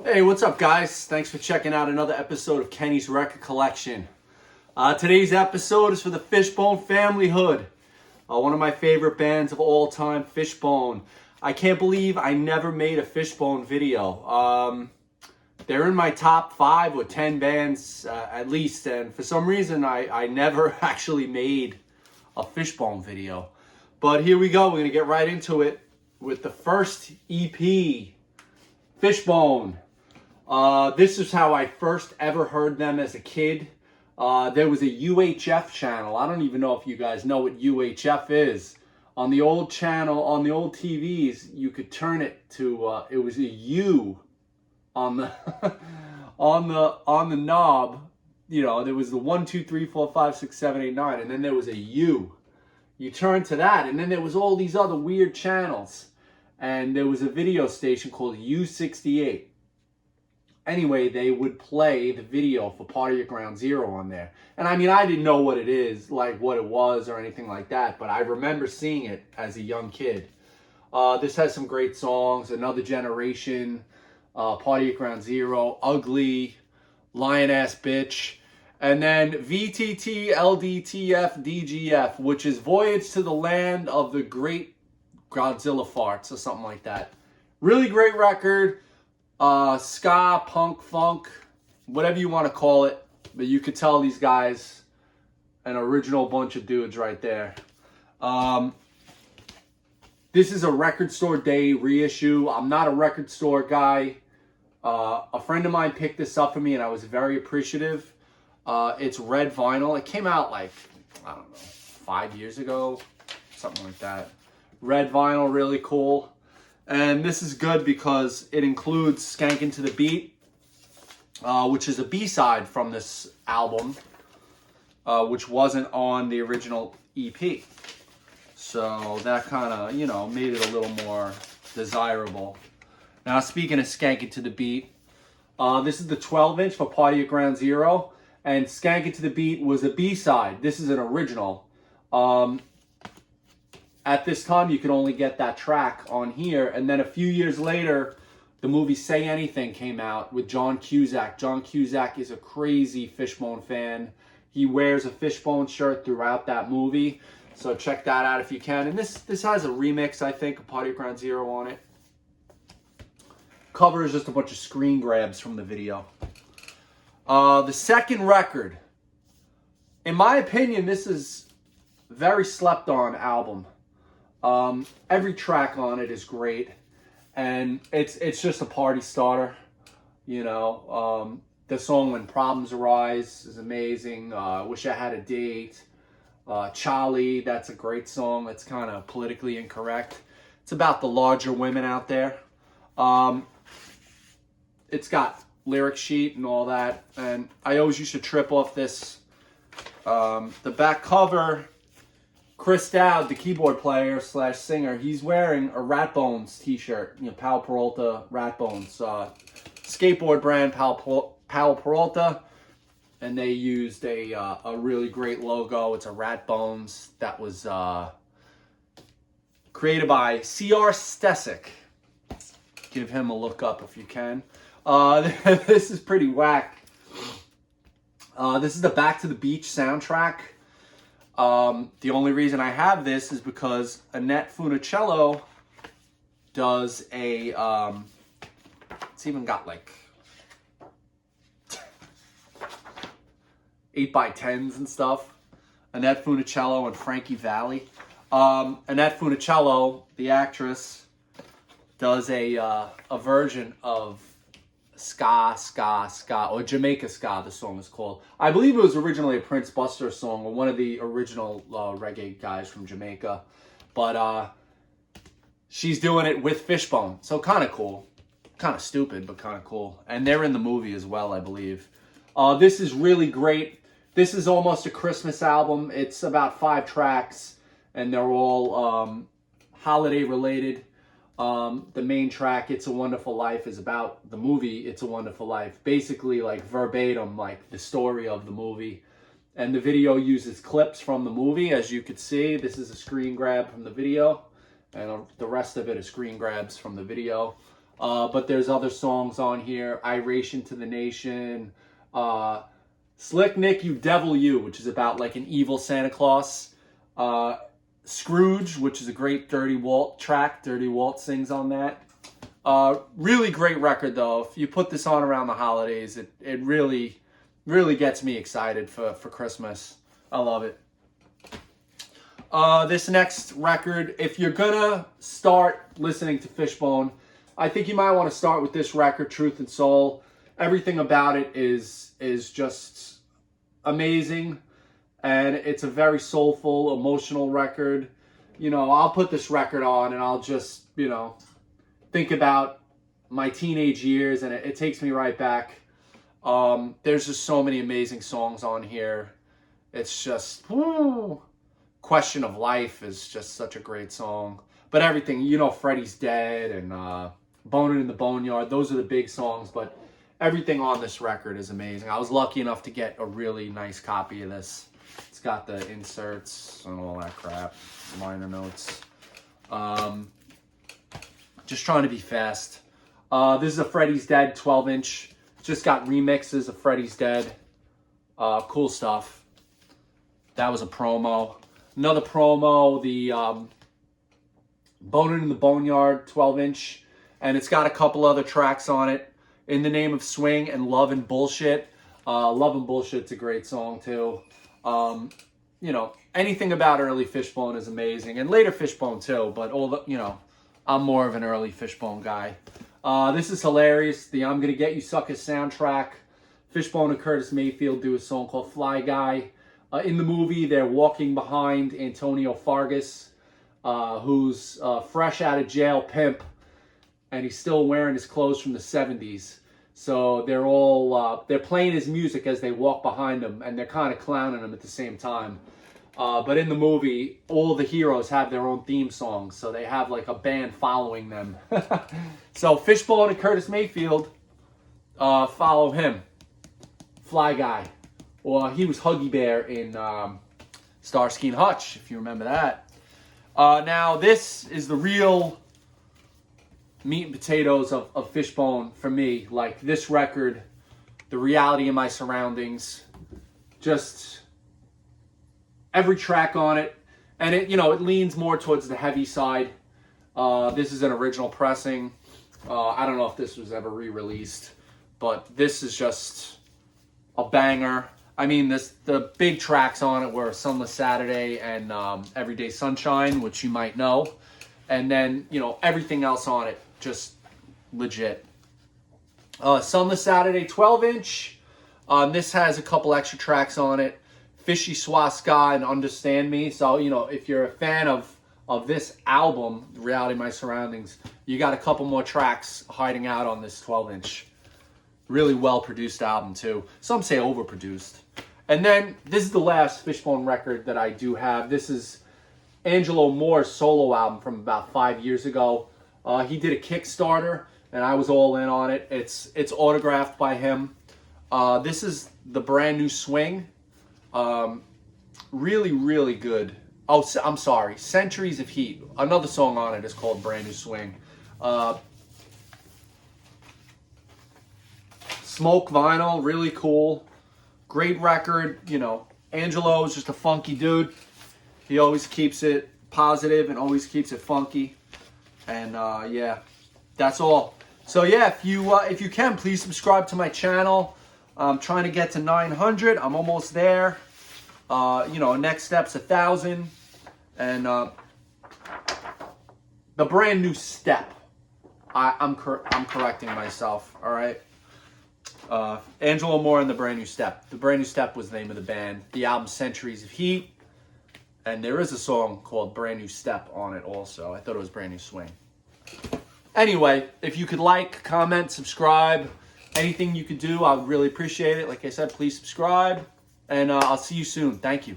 Hey, what's up, guys? Thanks for checking out another episode of Kenny's Record Collection. Today's episode is for the Fishbone family hood. One of my favorite bands of all time, Fishbone. I can't believe I never made a Fishbone video. They're in my top 5 or 10 bands at least, and for some reason I never actually made a Fishbone video. But here we go. We're going to get right into it with the first EP, Fishbone. This is how I first ever heard them as a kid. There was a UHF channel. I don't even know if you guys know what UHF is. On the old channel, on the old TVs, you could turn it to, it was a U on the, on the knob. You know, there was the 1, 2, 3, 4, 5, 6, 7, 8, 9, and then there was a U. You turn to that, and then there was all these other weird channels. And there was a video station called U68. Anyway, they would play the video for Party at Ground Zero on there. And I mean, I didn't know what it is, like what it was or anything like that, but I remember seeing it as a young kid. This has some great songs, Another Generation, Party at Ground Zero, Ugly, Lion Ass Bitch, and then VTT, LDTF, DGF, which is Voyage to the Land of the Great Godzilla Farts or something like that. Really great record. Ska, punk, funk, whatever you want to call it. But you could tell these guys, an original bunch of dudes right there. This is a Record Store Day reissue. I'm not a record store guy. A friend of mine picked this up for me and I was very appreciative. It's red vinyl. It came out like, I don't know, 5 years ago, something like that. Red vinyl, really cool. And this is good because it includes Skankin' to the Beat, which is a B-side from this album, which wasn't on the original EP. So that kind of, you know, made it a little more desirable. Now, speaking of Skankin' to the Beat, this is the 12-inch for Party at Ground Zero, and Skankin' to the Beat was a B-side. This is an original. At this time, you could only get that track on here. And then a few years later, the movie Say Anything came out with John Cusack. John Cusack is a crazy Fishbone fan. He wears a Fishbone shirt throughout that movie. So check that out if you can. And this has a remix, I think, of Party at Ground Zero on it. Cover is just a bunch of screen grabs from the video. The second record. In my opinion, this is a very slept on album. Every track on it is great, and it's just a party starter, you know. The song When Problems Arise is amazing. Wish I Had a Date. Charlie, that's a great song. It's kind of politically incorrect. It's about the larger women out there. It's got lyric sheet and all that, and I always used to trip off this. The back cover, Chris Dowd, the keyboard player / singer, he's wearing a Ratbones t-shirt. You know, Pal Peralta Ratbones. Skateboard brand Pal Peralta. And they used a really great logo. It's a Ratbones that was created by C.R. Stesic. Give him a look up if you can. This is pretty whack. This is the Back to the Beach soundtrack. The only reason I have this is because Annette Funicello does a, it's even got like 8x10s and stuff. Annette Funicello and Frankie Valli. Annette Funicello, the actress, does a version of Ska, or Jamaica Ska, the song is called. I believe it was originally a Prince Buster song, or one of the original reggae guys from Jamaica. But she's doing it with Fishbone, so kind of cool. Kind of stupid, but kind of cool. And they're in the movie as well, I believe. This is really great. This is almost a Christmas album. It's about 5 tracks, and they're all holiday related. The main track, It's a Wonderful Life, is about the movie It's a Wonderful Life. Basically, like verbatim, like the story of the movie. And the video uses clips from the movie, as you could see. This is a screen grab from the video, and the rest of it is screen grabs from the video. But there's other songs on here. Iration to the Nation. Slick Nick, You Devil You, which is about like an evil Santa Claus. Scrooge, which is a great Dirty Walt track. Dirty Walt sings on that. Really great record though. If you put this on around the holidays, it really, really gets me excited for Christmas. I love it. This next record, if you're gonna start listening to Fishbone, I think you might want to start with this record, Truth and Soul. Everything about it is just amazing, and it's a very soulful, emotional record. You know, I'll put this record on and I'll just, you know, think about my teenage years, and it takes me right back. There's just so many amazing songs on here. It's just, woo. Question of Life is just such a great song. But everything, you know, Freddie's Dead and Boning in the Boneyard, those are the big songs, but everything on this record is amazing. I was lucky enough to get a really nice copy of this. It's got the inserts and all that crap, liner notes. Just trying to be fast. This is a Freddie's Dead 12-inch. Just got remixes of Freddie's Dead. Cool stuff. That was a promo. Another promo, the Boning in the Boneyard 12-inch. And it's got a couple other tracks on it. In the Name of Swing and Love and Bullshit. Love and Bullshit's a great song too. You know, anything about early Fishbone is amazing. And later Fishbone too, but all the, you know, I'm more of an early Fishbone guy. This is hilarious. The I'm Gonna Get You Sucker soundtrack. Fishbone and Curtis Mayfield do a song called Fly Guy. In the movie, they're walking behind Antonio Fargas, who's fresh out of jail pimp, and he's still wearing his clothes from the 70s. So they're all, they're playing his music as they walk behind him, and they're kind of clowning him at the same time. But in the movie, all the heroes have their own theme songs, so they have like a band following them. So Fishbone and Curtis Mayfield follow him. Fly Guy. Or he was Huggy Bear in Starsky and Hutch, if you remember that. Now, this is the real meat and potatoes of Fishbone for me. Like, this record, the reality of my surroundings, just every track on it. And it, you know, it leans more towards the heavy side. This is an original pressing. I don't know if this was ever re-released, but this is just a banger. I mean, the big tracks on it were Sunless Saturday and Everyday Sunshine, which you might know. And then, you know, everything else on it, just legit. Sunless Saturday 12-inch. This has a couple extra tracks on it. Fishy Swaska and Understand Me. So, you know, if you're a fan of this album, Reality of My Surroundings, you got a couple more tracks hiding out on this 12-inch. Really well-produced album, too. Some say overproduced. And then, this is the last Fishbone record that I do have. This is Angelo Moore's solo album from about 5 years ago. He did a Kickstarter, and I was all in on it. It's autographed by him. This is the Brand New Swing. Really, really good. Oh, I'm sorry. Centuries of Heat. Another song on it is called Brand New Swing. Smoke vinyl, really cool. Great record. You know, Angelo is just a funky dude. He always keeps it positive and always keeps it funky. And yeah, that's all. So yeah, if you can, please subscribe to my channel. I'm trying to get to 900. I'm almost there. You know, next step's 1,000. And the Brand New Step. I'm correcting myself. All right. Angelo Moore and the Brand New Step. The Brand New Step was the name of the band. The album Centuries of Heat. And there is a song called Brand New Step on it also. I thought it was Brand New Swing. Anyway, if you could like, comment, subscribe, anything you could do, I would really appreciate it. Like I said, please subscribe. And I'll see you soon. Thank you.